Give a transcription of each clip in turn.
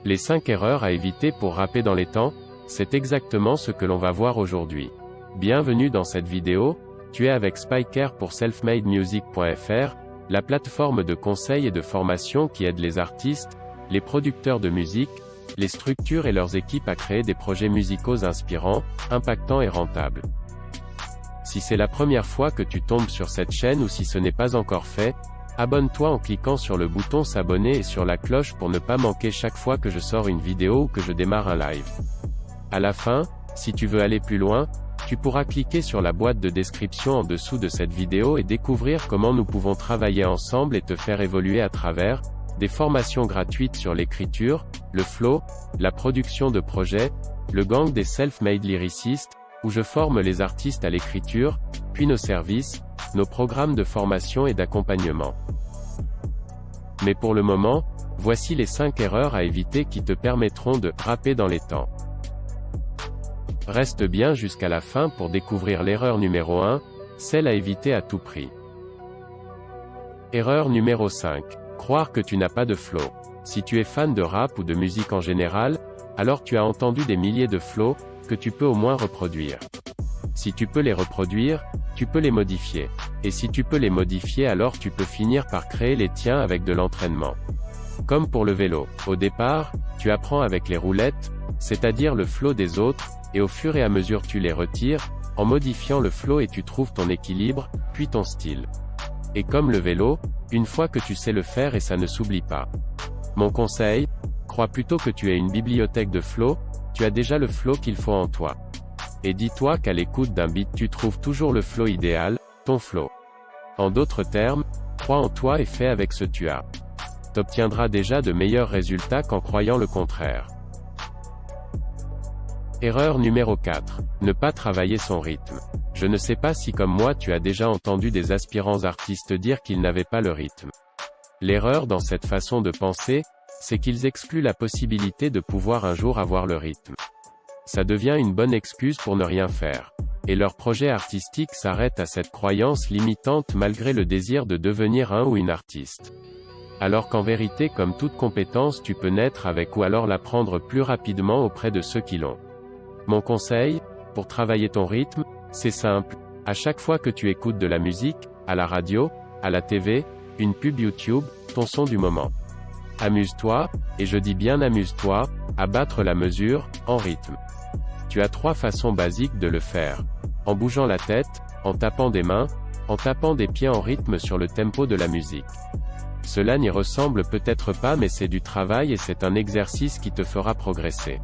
Les 5 erreurs à éviter pour rapper dans les temps, c'est exactement ce que l'on va voir aujourd'hui. Bienvenue dans cette vidéo, tu es avec Spiker pour selfmademusic.fr, la plateforme de conseil et de formation qui aide les artistes, les producteurs de musique, les structures et leurs équipes à créer des projets musicaux inspirants, impactants et rentables. Si c'est la première fois que tu tombes sur cette chaîne ou si ce n'est pas encore fait, abonne-toi en cliquant sur le bouton s'abonner et sur la cloche pour ne pas manquer chaque fois que je sors une vidéo ou que je démarre un live. À la fin, si tu veux aller plus loin, tu pourras cliquer sur la boîte de description en dessous de cette vidéo et découvrir comment nous pouvons travailler ensemble et te faire évoluer à travers des formations gratuites sur l'écriture, le flow, la production de projets, le gang des self-made lyricistes, où je forme les artistes à l'écriture, puis nos services, nos programmes de formation et d'accompagnement. Mais pour le moment, voici les 5 erreurs à éviter qui te permettront de rapper dans les temps. Reste bien jusqu'à la fin pour découvrir l'erreur numéro 1, celle à éviter à tout prix. Erreur numéro 5. Croire que tu n'as pas de flow. Si tu es fan de rap ou de musique en général, alors tu as entendu des milliers de flows, que tu peux au moins reproduire. Si tu peux les reproduire, tu peux les modifier. Et si tu peux les modifier, alors tu peux finir par créer les tiens avec de l'entraînement. Comme pour le vélo. Au départ, tu apprends avec les roulettes, c'est-à-dire le flow des autres, et au fur et à mesure tu les retires, en modifiant le flow et tu trouves ton équilibre, puis ton style. Et comme le vélo, une fois que tu sais le faire et ça ne s'oublie pas. Mon conseil, crois plutôt que tu es une bibliothèque de flow, tu as déjà le flow qu'il faut en toi. Et dis-toi qu'à l'écoute d'un beat tu trouves toujours le flow idéal, ton flow. En d'autres termes, crois en toi et fais avec ce que tu as. T'obtiendras déjà de meilleurs résultats qu'en croyant le contraire. Erreur numéro 4. Ne pas travailler son rythme. Je ne sais pas si comme moi tu as déjà entendu des aspirants artistes dire qu'ils n'avaient pas le rythme. L'erreur dans cette façon de penser, c'est qu'ils excluent la possibilité de pouvoir un jour avoir le rythme. Ça devient une bonne excuse pour ne rien faire. Et leur projet artistique s'arrête à cette croyance limitante malgré le désir de devenir un ou une artiste. Alors qu'en vérité, comme toute compétence, tu peux naître avec ou alors l'apprendre plus rapidement auprès de ceux qui l'ont. Mon conseil, pour travailler ton rythme, c'est simple. À chaque fois que tu écoutes de la musique, à la radio, à la TV, une pub YouTube, ton son du moment. Amuse-toi, et je dis bien amuse-toi, à battre la mesure, en rythme. Tu as 3 façons basiques de le faire. En bougeant la tête, en tapant des mains, en tapant des pieds en rythme sur le tempo de la musique. Cela n'y ressemble peut-être pas mais c'est du travail et c'est un exercice qui te fera progresser.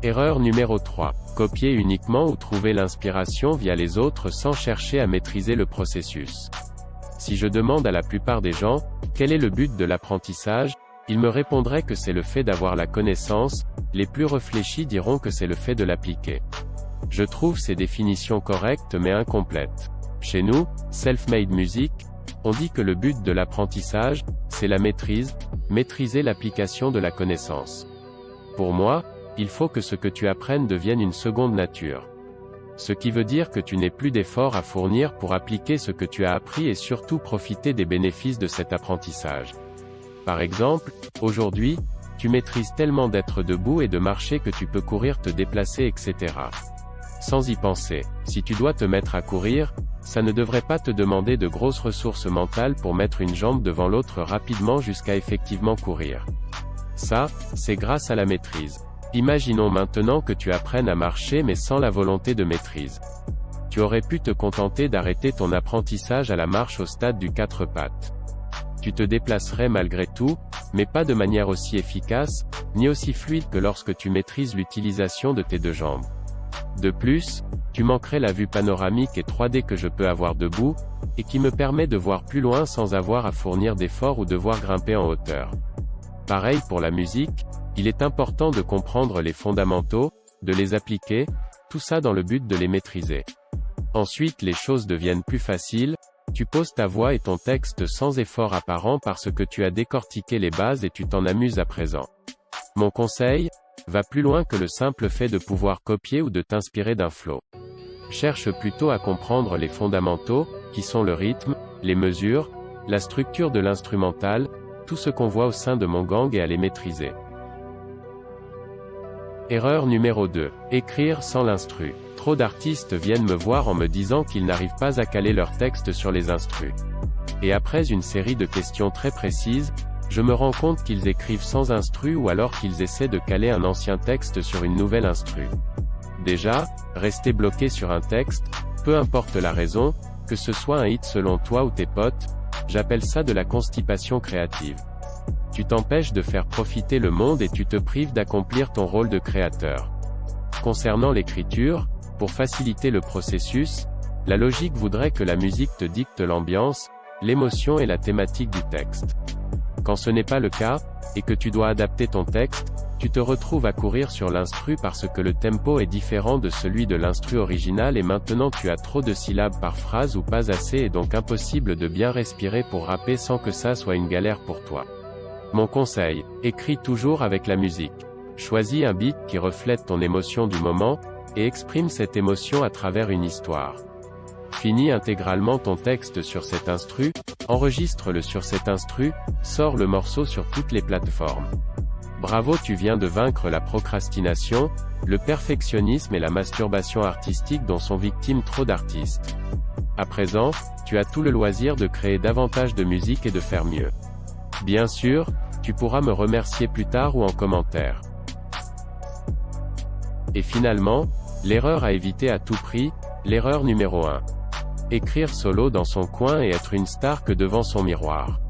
Erreur numéro 3. Copier uniquement ou trouver l'inspiration via les autres sans chercher à maîtriser le processus. Si je demande à la plupart des gens, quel est le but de l'apprentissage, ils me répondraient que c'est le fait d'avoir la connaissance, les plus réfléchis diront que c'est le fait de l'appliquer. Je trouve ces définitions correctes mais incomplètes. Chez nous, Self-Made Music, on dit que le but de l'apprentissage, c'est la maîtrise, maîtriser l'application de la connaissance. Pour moi, il faut que ce que tu apprennes devienne une seconde nature. Ce qui veut dire que tu n'aies plus d'efforts à fournir pour appliquer ce que tu as appris et surtout profiter des bénéfices de cet apprentissage. Par exemple, aujourd'hui, tu maîtrises tellement d'être debout et de marcher que tu peux courir, te déplacer, etc. Sans y penser, si tu dois te mettre à courir, ça ne devrait pas te demander de grosses ressources mentales pour mettre une jambe devant l'autre rapidement jusqu'à effectivement courir. Ça, c'est grâce à la maîtrise. Imaginons maintenant que tu apprennes à marcher mais sans la volonté de maîtrise. Tu aurais pu te contenter d'arrêter ton apprentissage à la marche au stade du 4 pattes. Tu te déplacerais malgré tout, mais pas de manière aussi efficace, ni aussi fluide que lorsque tu maîtrises l'utilisation de tes 2 jambes. De plus, tu manquerais la vue panoramique et 3D que je peux avoir debout, et qui me permet de voir plus loin sans avoir à fournir d'efforts ou devoir grimper en hauteur. Pareil pour la musique, il est important de comprendre les fondamentaux, de les appliquer, tout ça dans le but de les maîtriser. Ensuite les choses deviennent plus faciles, tu poses ta voix et ton texte sans effort apparent parce que tu as décortiqué les bases et tu t'en amuses à présent. Mon conseil, va plus loin que le simple fait de pouvoir copier ou de t'inspirer d'un flow. Cherche plutôt à comprendre les fondamentaux, qui sont le rythme, les mesures, la structure de l'instrumental, tout ce qu'on voit au sein de mon gang et à les maîtriser. Erreur numéro 2. Écrire sans l'instru. Trop d'artistes viennent me voir en me disant qu'ils n'arrivent pas à caler leur texte sur les instrus. Et après une série de questions très précises, je me rends compte qu'ils écrivent sans instru ou alors qu'ils essaient de caler un ancien texte sur une nouvelle instru. Déjà, rester bloqué sur un texte, peu importe la raison, que ce soit un hit selon toi ou tes potes, j'appelle ça de la constipation créative. Tu t'empêches de faire profiter le monde et tu te prives d'accomplir ton rôle de créateur. Concernant l'écriture, pour faciliter le processus, la logique voudrait que la musique te dicte l'ambiance, l'émotion et la thématique du texte. Quand ce n'est pas le cas, et que tu dois adapter ton texte, tu te retrouves à courir sur l'instru parce que le tempo est différent de celui de l'instru original et maintenant tu as trop de syllabes par phrase ou pas assez et donc impossible de bien respirer pour rapper sans que ça soit une galère pour toi. Mon conseil, écris toujours avec la musique. Choisis un beat qui reflète ton émotion du moment, et exprime cette émotion à travers une histoire. Finis intégralement ton texte sur cet instru, enregistre-le sur cet instru, sors le morceau sur toutes les plateformes. Bravo, tu viens de vaincre la procrastination, le perfectionnisme et la masturbation artistique dont sont victimes trop d'artistes. À présent, tu as tout le loisir de créer davantage de musique et de faire mieux. Bien sûr, tu pourras me remercier plus tard ou en commentaire. Et finalement, l'erreur à éviter à tout prix, l'erreur numéro 1. Écrire solo dans son coin et être une star que devant son miroir.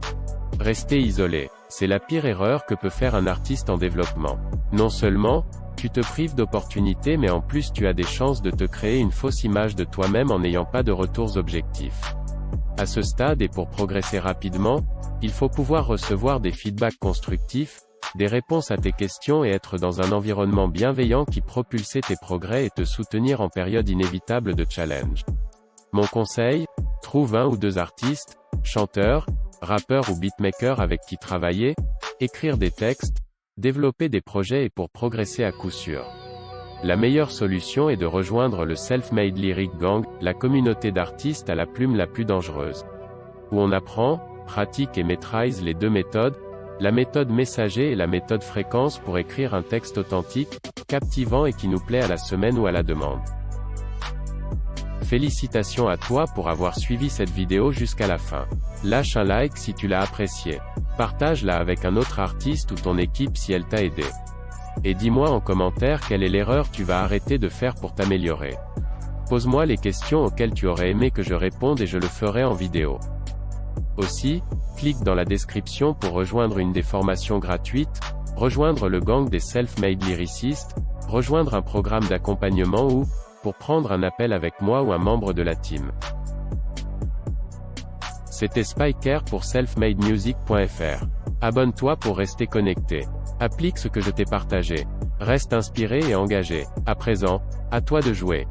Rester isolé, c'est la pire erreur que peut faire un artiste en développement. Non seulement, tu te prives d'opportunités mais en plus tu as des chances de te créer une fausse image de toi-même en n'ayant pas de retours objectifs. À ce stade et pour progresser rapidement, il faut pouvoir recevoir des feedbacks constructifs, des réponses à tes questions et être dans un environnement bienveillant qui propulse tes progrès et te soutenir en période inévitable de challenge. Mon conseil, trouve un ou deux artistes, chanteurs, rappeurs ou beatmakers avec qui travailler, écrire des textes, développer des projets et pour progresser à coup sûr. La meilleure solution est de rejoindre le Self-Made Lyric Gang, la communauté d'artistes à la plume la plus dangereuse. Où on apprend, pratique et maîtrise les deux méthodes, la méthode messager et la méthode fréquence pour écrire un texte authentique, captivant et qui nous plaît à la semaine ou à la demande. Félicitations à toi pour avoir suivi cette vidéo jusqu'à la fin. Lâche un like si tu l'as apprécié. Partage-la avec un autre artiste ou ton équipe si elle t'a aidé. Et dis-moi en commentaire quelle est l'erreur que tu vas arrêter de faire pour t'améliorer. Pose-moi les questions auxquelles tu aurais aimé que je réponde et je le ferai en vidéo. Aussi, clique dans la description pour rejoindre une des formations gratuites, rejoindre le gang des Self-Made Lyricistes, rejoindre un programme d'accompagnement ou, pour prendre un appel avec moi ou un membre de la team. C'était Spiker pour selfmademusic.fr. Abonne-toi pour rester connecté. Applique ce que je t'ai partagé. Reste inspiré et engagé. À présent, à toi de jouer.